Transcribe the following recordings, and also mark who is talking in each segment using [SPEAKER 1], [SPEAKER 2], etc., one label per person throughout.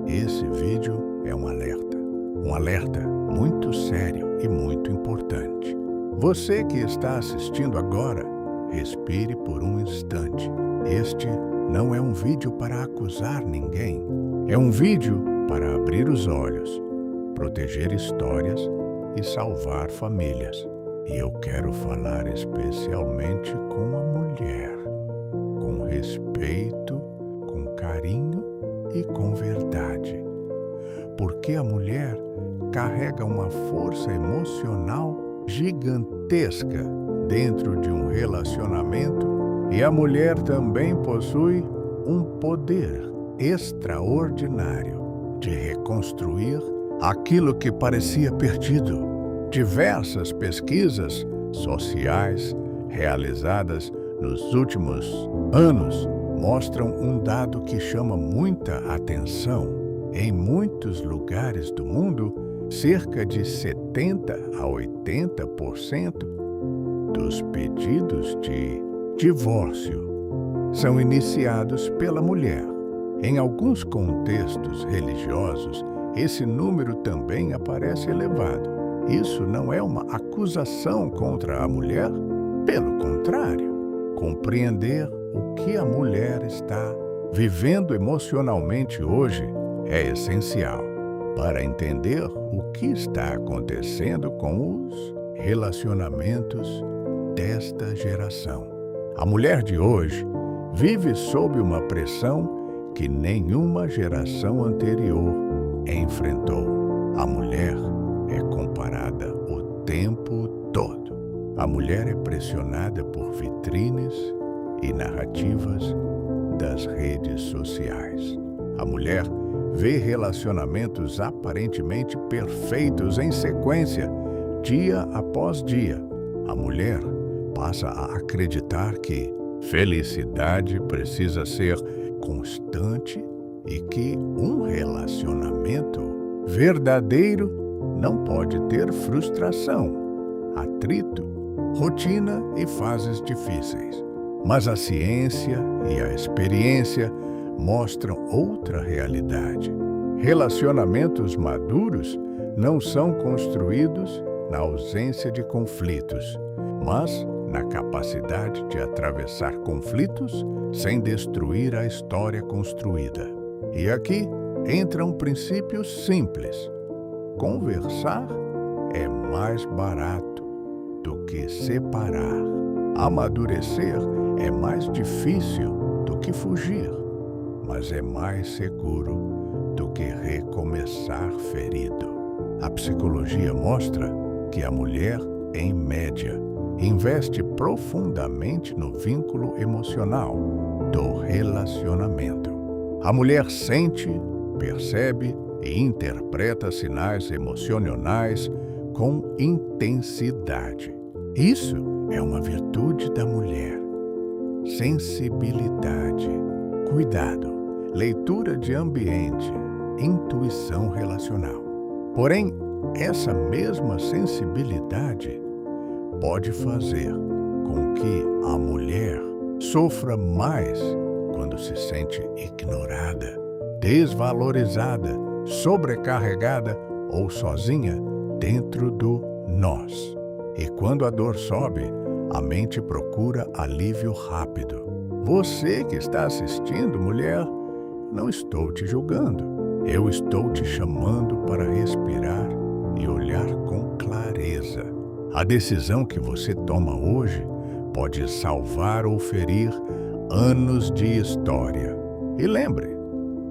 [SPEAKER 1] Esse vídeo é um alerta muito sério e muito importante. Você que está assistindo agora, respire por um instante. Este não é um vídeo para acusar ninguém. É um vídeo para abrir os olhos, proteger histórias e salvar famílias. E eu quero falar especialmente com a mulher, com respeito, com carinho e com verdade. Porque a mulher carrega uma força emocional gigantesca dentro de um relacionamento e a mulher também possui um poder extraordinário de reconstruir aquilo que parecia perdido. Diversas pesquisas sociais realizadas nos últimos anos mostram um dado que chama muita atenção. Em muitos lugares do mundo, cerca de 70 a 80% dos pedidos de divórcio são iniciados pela mulher. Em alguns contextos religiosos, esse número também aparece elevado. Isso não é uma acusação contra a mulher, pelo contrário, compreender o que a mulher está vivendo emocionalmente hoje é essencial para entender o que está acontecendo com os relacionamentos desta geração. A mulher de hoje vive sob uma pressão que nenhuma geração anterior enfrentou. A mulher é comparada o tempo todo. A mulher é pressionada por vitrines e narrativas das redes sociais. A mulher vê relacionamentos aparentemente perfeitos em sequência, dia após dia. A mulher passa a acreditar que felicidade precisa ser constante e que um relacionamento verdadeiro não pode ter frustração, atrito, rotina e fases difíceis. Mas a ciência e a experiência mostram outra realidade. Relacionamentos maduros não são construídos na ausência de conflitos, mas na capacidade de atravessar conflitos sem destruir a história construída. E aqui entra um princípio simples. Conversar é mais barato do que separar. Amadurecer é mais difícil do que fugir, mas é mais seguro do que recomeçar ferido. A psicologia mostra que a mulher, em média, investe profundamente no vínculo emocional do relacionamento. A mulher sente, percebe e interpreta sinais emocionais com intensidade. Isso é uma virtude da mulher. Sensibilidade, cuidado, leitura de ambiente, intuição relacional. Porém, essa mesma sensibilidade pode fazer com que a mulher sofra mais quando se sente ignorada, desvalorizada, sobrecarregada ou sozinha dentro do nós. E quando a dor sobe, a mente procura alívio rápido. Você que está assistindo, mulher, não estou te julgando. Eu estou te chamando para respirar e olhar com clareza. A decisão que você toma hoje pode salvar ou ferir anos de história. E lembre,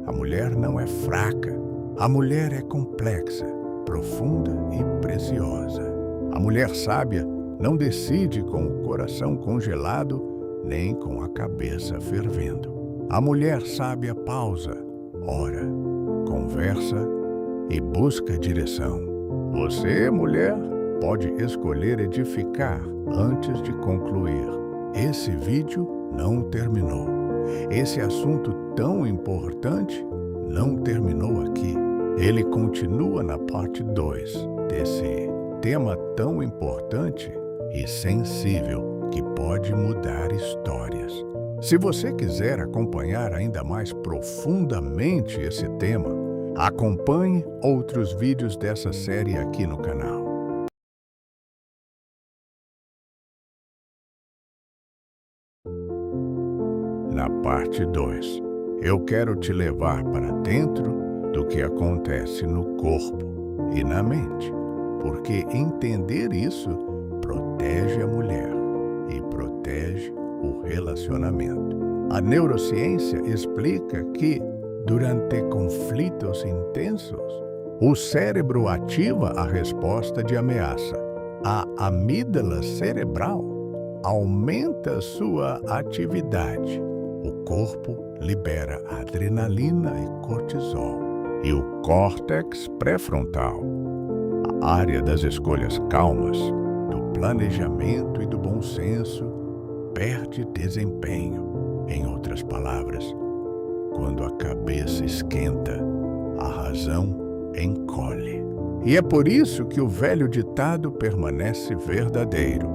[SPEAKER 1] a mulher não é fraca. A mulher é complexa, profunda e preciosa. A mulher sábia não decide com o coração congelado nem com a cabeça fervendo. A mulher sábia pausa, ora, conversa e busca direção. Você, mulher, pode escolher edificar antes de concluir. Esse vídeo não terminou. Esse assunto tão importante não terminou aqui. Ele continua na parte 2 desse tema tão importante e sensível que pode mudar histórias. Se você quiser acompanhar ainda mais profundamente esse tema, Acompanhe outros vídeos dessa série aqui no canal. Na parte 2, eu quero te levar para dentro do que acontece no corpo e na mente, porque entender isso protege a mulher e protege o relacionamento. A neurociência explica que, durante conflitos intensos, o cérebro ativa a resposta de ameaça. A amígdala cerebral aumenta sua atividade. O corpo libera adrenalina e cortisol. E o córtex pré-frontal, a área das escolhas calmas, do planejamento e do bom senso, perde desempenho. Em outras palavras, quando a cabeça esquenta, a razão encolhe. E é por isso que o velho ditado permanece verdadeiro: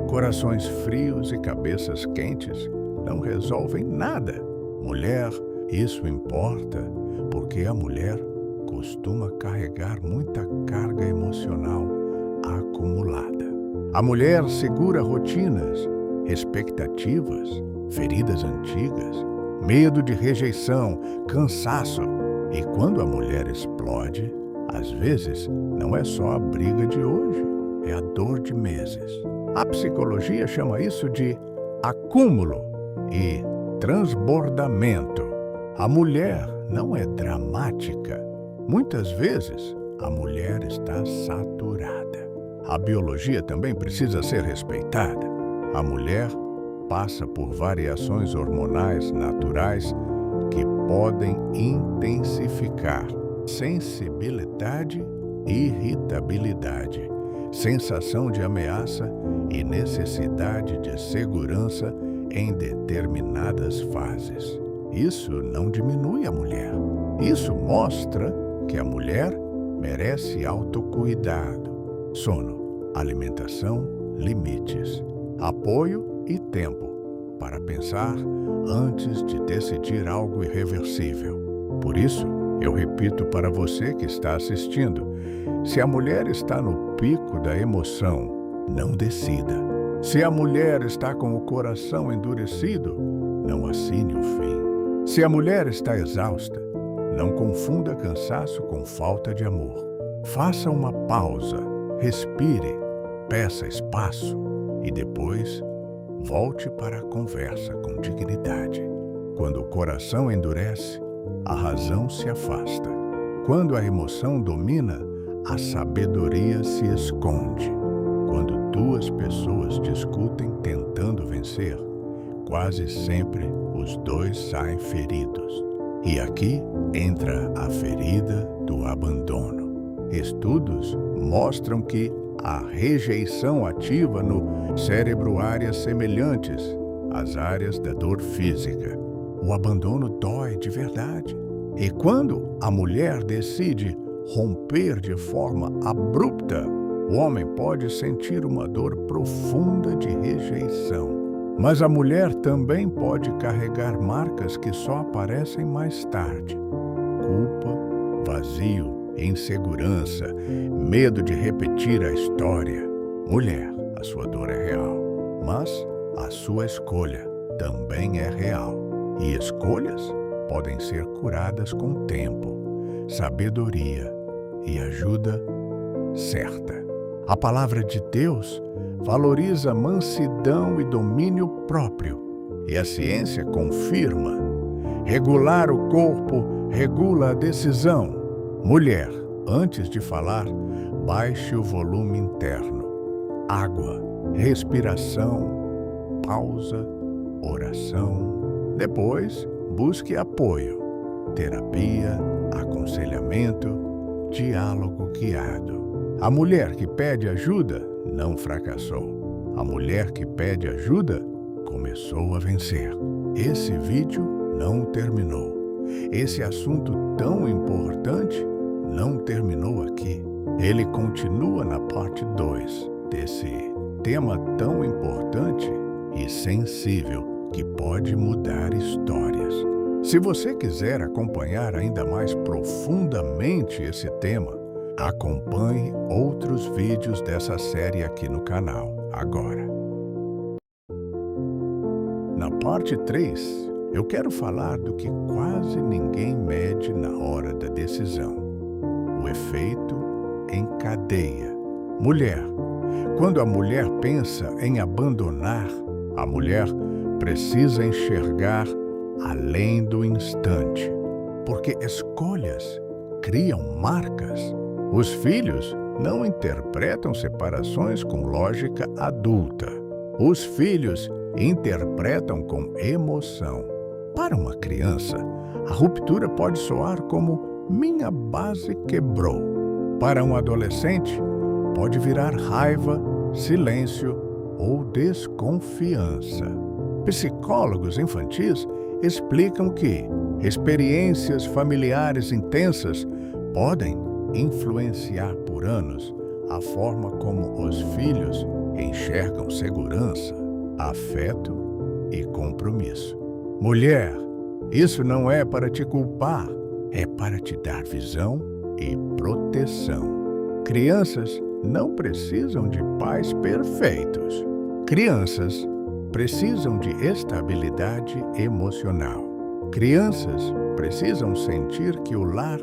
[SPEAKER 1] corações frios e cabeças quentes não resolvem nada. Mulher, isso importa, porque a mulher costuma carregar muita carga emocional acumulada. A mulher segura rotinas, expectativas, feridas antigas, medo de rejeição, cansaço. E quando a mulher explode, às vezes não é só a briga de hoje, é a dor de meses. A psicologia chama isso de acúmulo e transbordamento. A mulher não é dramática. Muitas vezes, a mulher está saturada. A biologia também precisa ser respeitada. A mulher passa por variações hormonais naturais que podem intensificar sensibilidade, irritabilidade, sensação de ameaça e necessidade de segurança em determinadas fases. Isso não diminui a mulher. Isso mostra que a mulher merece autocuidado, sono, alimentação, limites, apoio e tempo para pensar antes de decidir algo irreversível. Por isso, eu repito para você que está assistindo: se a mulher está no pico da emoção, não decida. Se a mulher está com o coração endurecido, não assine o fim. Se a mulher está exausta, não confunda cansaço com falta de amor. Faça uma pausa, respire, peça espaço e depois volte para a conversa com dignidade. Quando o coração endurece, a razão se afasta. Quando a emoção domina, a sabedoria se esconde. Quando duas pessoas discutem tentando vencer, quase sempre os dois saem feridos. E aqui entra a ferida do abandono. Estudos mostram que a rejeição ativa no cérebro áreas semelhantes às áreas da dor física. O abandono dói de verdade. E quando a mulher decide romper de forma abrupta, o homem pode sentir uma dor profunda de rejeição. Mas a mulher também pode carregar marcas que só aparecem mais tarde: culpa, vazio, insegurança, medo de repetir a história. Mulher, a sua dor é real, mas a sua escolha também é real. E escolhas podem ser curadas com tempo, sabedoria e ajuda certa. A palavra de Deus valoriza mansidão e domínio próprio. E a ciência confirma: regular o corpo regula a decisão. Mulher, antes de falar, baixe o volume interno. Água, respiração, pausa, oração. Depois, busque apoio, terapia, aconselhamento, diálogo guiado. A mulher que pede ajuda não fracassou. A mulher que pede ajuda começou a vencer. Esse vídeo não terminou. Esse assunto tão importante não terminou aqui. Ele continua na parte 2 desse tema tão importante e sensível que pode mudar histórias. Se você quiser acompanhar ainda mais profundamente esse tema, acompanhe outros vídeos dessa série aqui no canal agora. Na parte 3, eu quero falar do que quase ninguém mede na hora da decisão: o efeito em cadeia. Mulher. Quando a mulher pensa em abandonar, a mulher precisa enxergar além do instante, porque escolhas criam marcas. Os filhos não interpretam separações com lógica adulta. Os filhos interpretam com emoção. Para uma criança, a ruptura pode soar como "minha base quebrou". Para um adolescente, pode virar raiva, silêncio ou desconfiança. Psicólogos infantis explicam que experiências familiares intensas podem influenciar por anos a forma como os filhos enxergam segurança, afeto e compromisso. Mulher, isso não é para te culpar, é para te dar visão e proteção. Crianças não precisam de pais perfeitos. Crianças precisam de estabilidade emocional. Crianças precisam sentir que o lar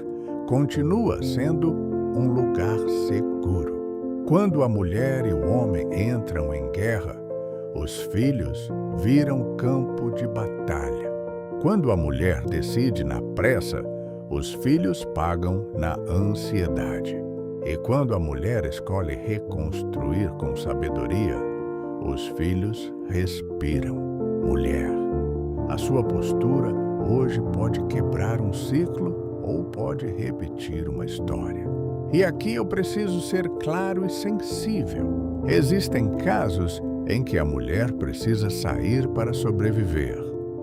[SPEAKER 1] continua sendo um lugar seguro. Quando a mulher e o homem entram em guerra, os filhos viram campo de batalha. Quando a mulher decide na pressa, os filhos pagam na ansiedade. E quando a mulher escolhe reconstruir com sabedoria, os filhos respiram. Mulher, a sua postura hoje pode quebrar um ciclo ou pode repetir uma história. E aqui eu preciso ser claro e sensível. Existem casos em que a mulher precisa sair para sobreviver.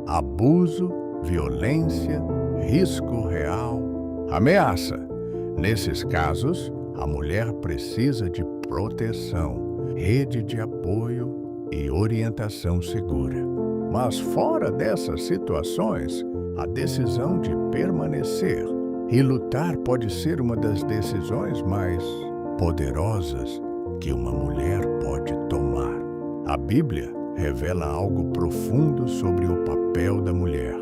[SPEAKER 1] Abuso, violência, risco real, ameaça. Nesses casos, a mulher precisa de proteção, rede de apoio e orientação segura. Mas fora dessas situações, a decisão de permanecer e lutar pode ser uma das decisões mais poderosas que uma mulher pode tomar. A Bíblia revela algo profundo sobre o papel da mulher.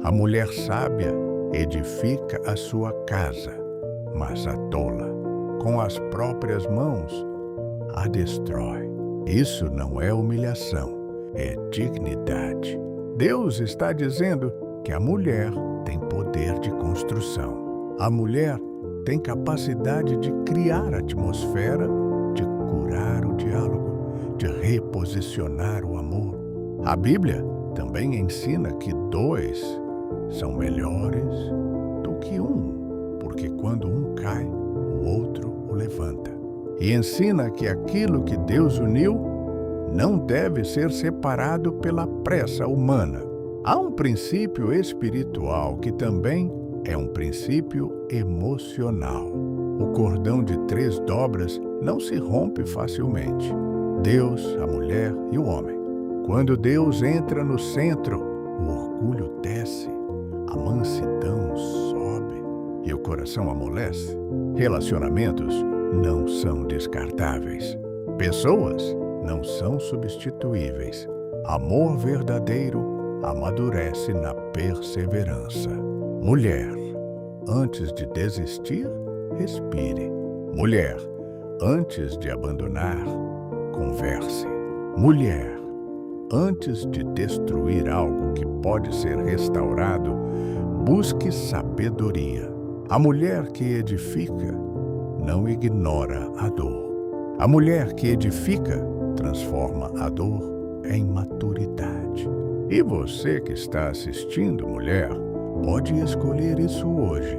[SPEAKER 1] A mulher sábia edifica a sua casa, mas a tola, com as próprias mãos, a destrói. Isso não é humilhação, é dignidade. Deus está dizendo que a mulher tem poder de construção. A mulher tem capacidade de criar atmosfera, de curar o diálogo, de reposicionar o amor. A Bíblia também ensina que 2 são melhores do que 1, porque quando um cai, o outro o levanta. E ensina que aquilo que Deus uniu não deve ser separado pela pressa humana. Há um princípio espiritual que também é um princípio emocional. O cordão de 3 dobras não se rompe facilmente. Deus, a mulher e o homem. Quando Deus entra no centro, o orgulho desce, a mansidão sobe e o coração amolece. Relacionamentos não são descartáveis. Pessoas não são substituíveis. Amor verdadeiro amadurece na perseverança. Mulher, antes de desistir, respire. Mulher, antes de abandonar, converse. Mulher, antes de destruir algo que pode ser restaurado, busque sabedoria. A mulher que edifica não ignora a dor. A mulher que edifica transforma a dor em maturidade. E você que está assistindo, mulher, pode escolher isso hoje.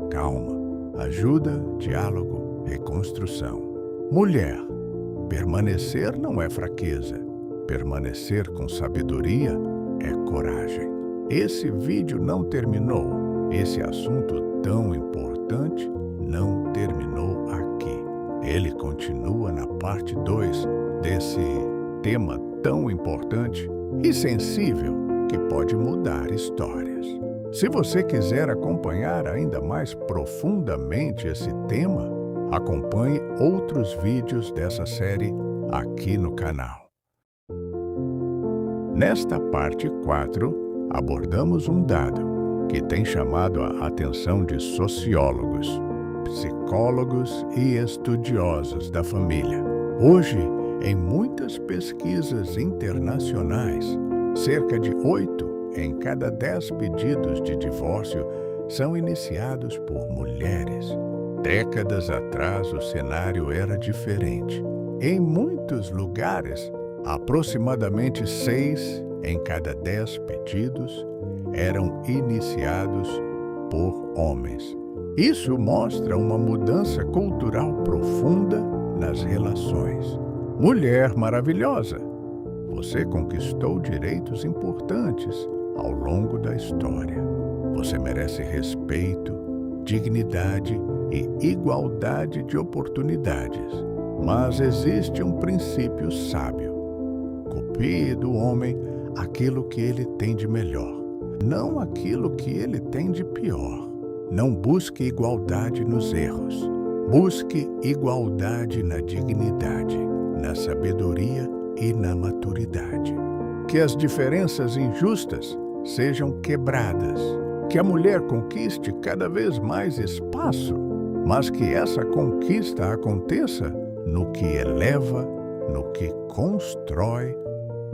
[SPEAKER 1] Calma, ajuda, diálogo, reconstrução. Mulher, permanecer não é fraqueza. Permanecer com sabedoria é coragem. Esse vídeo não terminou. Esse assunto tão importante não terminou aqui. Ele continua na parte 2 desse tema tão importante e sensível que pode mudar histórias. Se você quiser acompanhar ainda mais profundamente esse tema, acompanhe outros vídeos dessa série aqui no canal. Nesta parte 4, abordamos um dado que tem chamado a atenção de sociólogos, psicólogos e estudiosos da família. Hoje, em muitas pesquisas internacionais, cerca de 8 em cada 10 pedidos de divórcio são iniciados por mulheres. Décadas atrás, o cenário era diferente. Em muitos lugares, aproximadamente 6 em cada 10 pedidos eram iniciados por homens. Isso mostra uma mudança cultural profunda nas relações. Mulher maravilhosa, você conquistou direitos importantes ao longo da história. Você merece respeito, dignidade e igualdade de oportunidades. Mas existe um princípio sábio. Copie do homem aquilo que ele tem de melhor, não aquilo que ele tem de pior. Não busque igualdade nos erros. Busque igualdade na dignidade, na sabedoria e na maturidade. Que as diferenças injustas sejam quebradas. Que a mulher conquiste cada vez mais espaço, mas que essa conquista aconteça no que eleva, no que constrói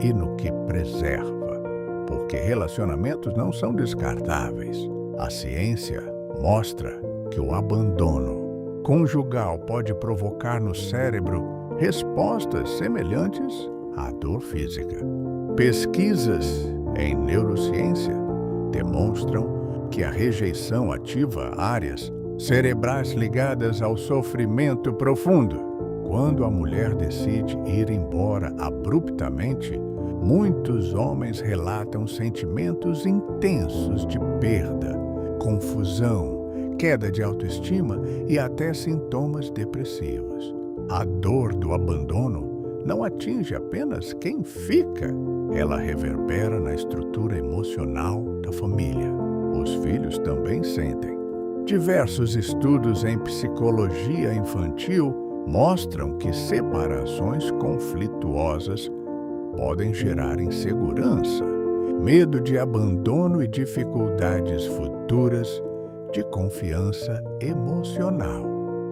[SPEAKER 1] e no que preserva. Porque relacionamentos não são descartáveis. A ciência mostra que o abandono conjugal pode provocar no cérebro respostas semelhantes à dor física. Pesquisas em neurociência demonstram que a rejeição ativa áreas cerebrais ligadas ao sofrimento profundo. Quando a mulher decide ir embora abruptamente, muitos homens relatam sentimentos intensos de perda, confusão, queda de autoestima e até sintomas depressivos. A dor do abandono não atinge apenas quem fica, ela reverbera na estrutura emocional da família. Os filhos também sentem. Diversos estudos em psicologia infantil mostram que separações conflituosas podem gerar insegurança, medo de abandono e dificuldades futuras de confiança emocional.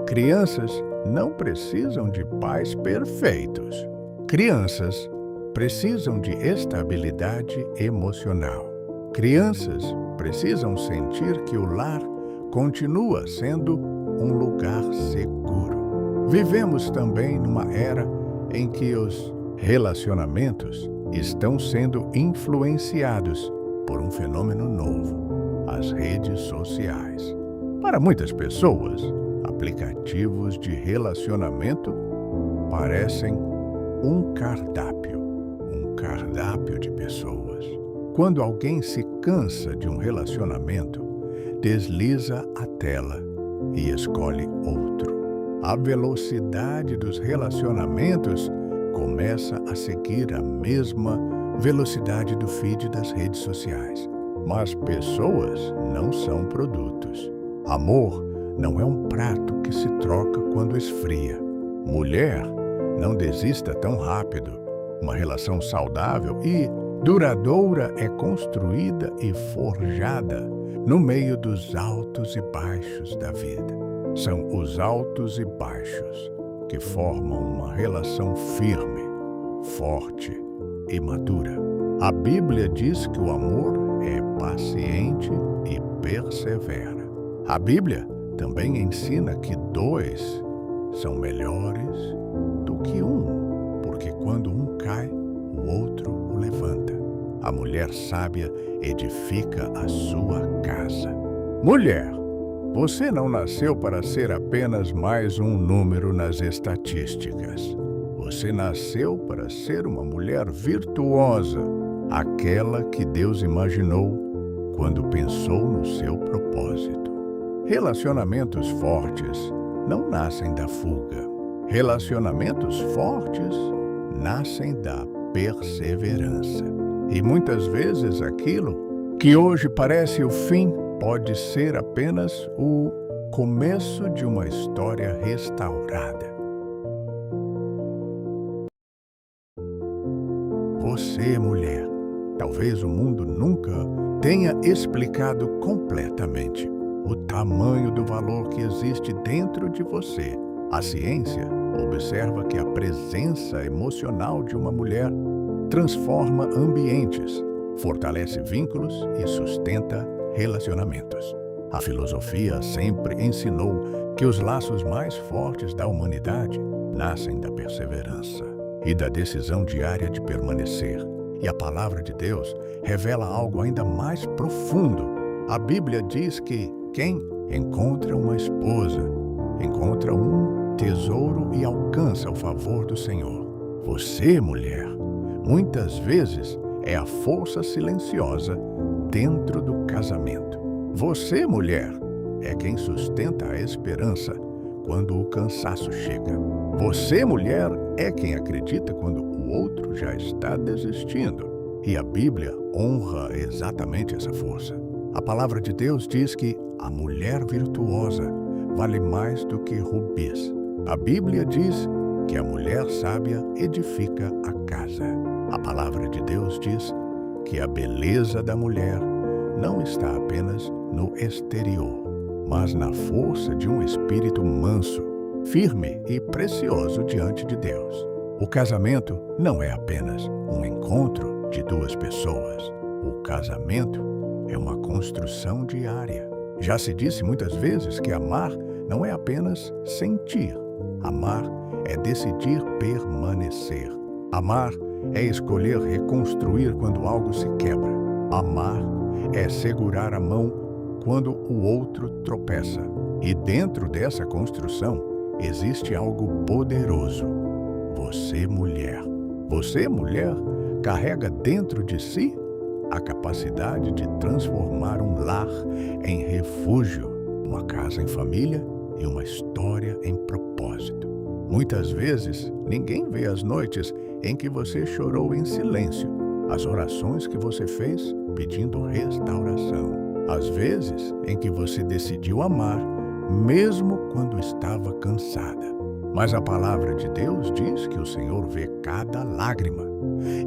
[SPEAKER 1] Crianças não precisam de pais perfeitos. Crianças precisam de estabilidade emocional. Crianças precisam sentir que o lar continua sendo um lugar seguro. Vivemos também numa era em que os relacionamentos estão sendo influenciados por um fenômeno novo, as redes sociais. Para muitas pessoas, aplicativos de relacionamento parecem um cardápio de pessoas. Quando alguém se cansa de um relacionamento, desliza a tela e escolhe outro. A velocidade dos relacionamentos começa a seguir a mesma velocidade do feed das redes sociais. Mas pessoas não são produtos. Amor não é um prato que se troca quando esfria. Mulher, não desista tão rápido. Uma relação saudável e duradoura é construída e forjada no meio dos altos e baixos da vida. São os altos e baixos que formam uma relação firme, forte e madura. A Bíblia diz que o amor é paciente e persevera. A Bíblia também ensina que 2 são melhores do que um, porque quando um cai, o outro o levanta. A mulher sábia edifica a sua casa. Mulher, você não nasceu para ser apenas mais um número nas estatísticas. Você nasceu para ser uma mulher virtuosa, aquela que Deus imaginou quando pensou no seu propósito. Relacionamentos fortes não nascem da fuga. Relacionamentos fortes nascem da perseverança. E muitas vezes aquilo que hoje parece o fim pode ser apenas o começo de uma história restaurada. Você, mulher, talvez o mundo nunca tenha explicado completamente o tamanho do valor que existe dentro de você. A ciência observa que a presença emocional de uma mulher transforma ambientes, fortalece vínculos e sustenta relacionamentos. A filosofia sempre ensinou que os laços mais fortes da humanidade nascem da perseverança e da decisão diária de permanecer. E a palavra de Deus revela algo ainda mais profundo. A Bíblia diz que quem encontra uma esposa encontra um tesouro e alcança o favor do Senhor. Você, mulher, muitas vezes é a força silenciosa dentro do casamento. Você, mulher, é quem sustenta a esperança quando o cansaço chega. Você, mulher, é quem acredita quando o outro já está desistindo. E a Bíblia honra exatamente essa força. A palavra de Deus diz que a mulher virtuosa vale mais do que rubis. A Bíblia diz que a mulher sábia edifica a casa. A palavra de Deus diz que a beleza da mulher não está apenas no exterior, mas na força de um espírito manso, firme e precioso diante de Deus. O casamento não é apenas um encontro de duas pessoas. O casamento é uma construção diária. Já se disse muitas vezes que amar não é apenas sentir. Amar é decidir permanecer. Amar é escolher reconstruir quando algo se quebra. Amar é segurar a mão quando o outro tropeça. E dentro dessa construção existe algo poderoso. Você, mulher. Você, mulher, carrega dentro de si a capacidade de transformar um lar em refúgio, uma casa em família e uma história em propósito. Muitas vezes, ninguém vê as noites em que você chorou em silêncio, as orações que você fez pedindo restauração, as vezes em que você decidiu amar, mesmo quando estava cansada. Mas a palavra de Deus diz que o Senhor vê cada lágrima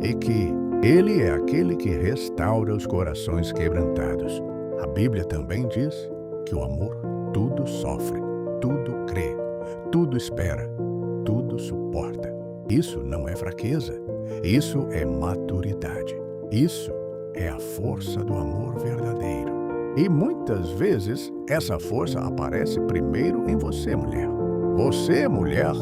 [SPEAKER 1] e que Ele é aquele que restaura os corações quebrantados. A Bíblia também diz que o amor tudo sofre, tudo crê, tudo espera, tudo suporta. Isso não é fraqueza, isso é maturidade. Isso é a força do amor verdadeiro. E muitas vezes essa força aparece primeiro em você, mulher. Você, mulher,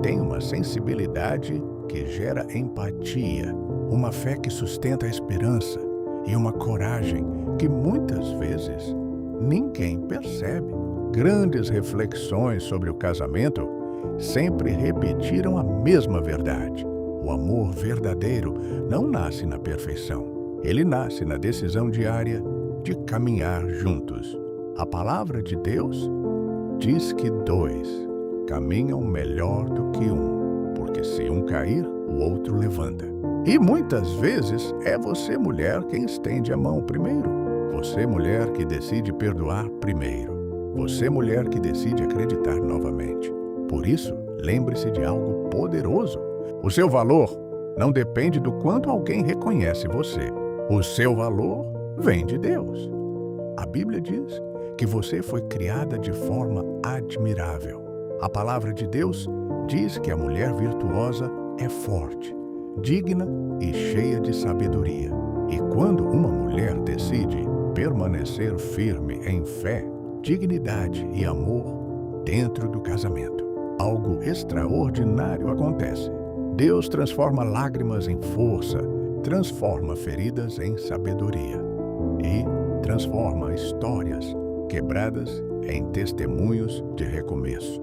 [SPEAKER 1] tem uma sensibilidade que gera empatia, uma fé que sustenta a esperança e uma coragem que muitas vezes ninguém percebe. Grandes reflexões sobre o casamento sempre repetiram a mesma verdade. O amor verdadeiro não nasce na perfeição. Ele nasce na decisão diária de caminhar juntos. A palavra de Deus diz que dois caminham melhor do que um, porque se um cair, o outro levanta. E muitas vezes é você, mulher, quem estende a mão primeiro. Você, mulher, que decide perdoar primeiro. Você, mulher, que decide acreditar novamente. Por isso, lembre-se de algo poderoso. O seu valor não depende do quanto alguém reconhece você. O seu valor vem de Deus. A Bíblia diz que você foi criada de forma admirável. A palavra de Deus diz que a mulher virtuosa é forte, digna e cheia de sabedoria. E quando uma mulher decide permanecer firme em fé, dignidade e amor dentro do casamento, algo extraordinário acontece. Deus transforma lágrimas em força, transforma feridas em sabedoria e transforma histórias quebradas em testemunhos de recomeço.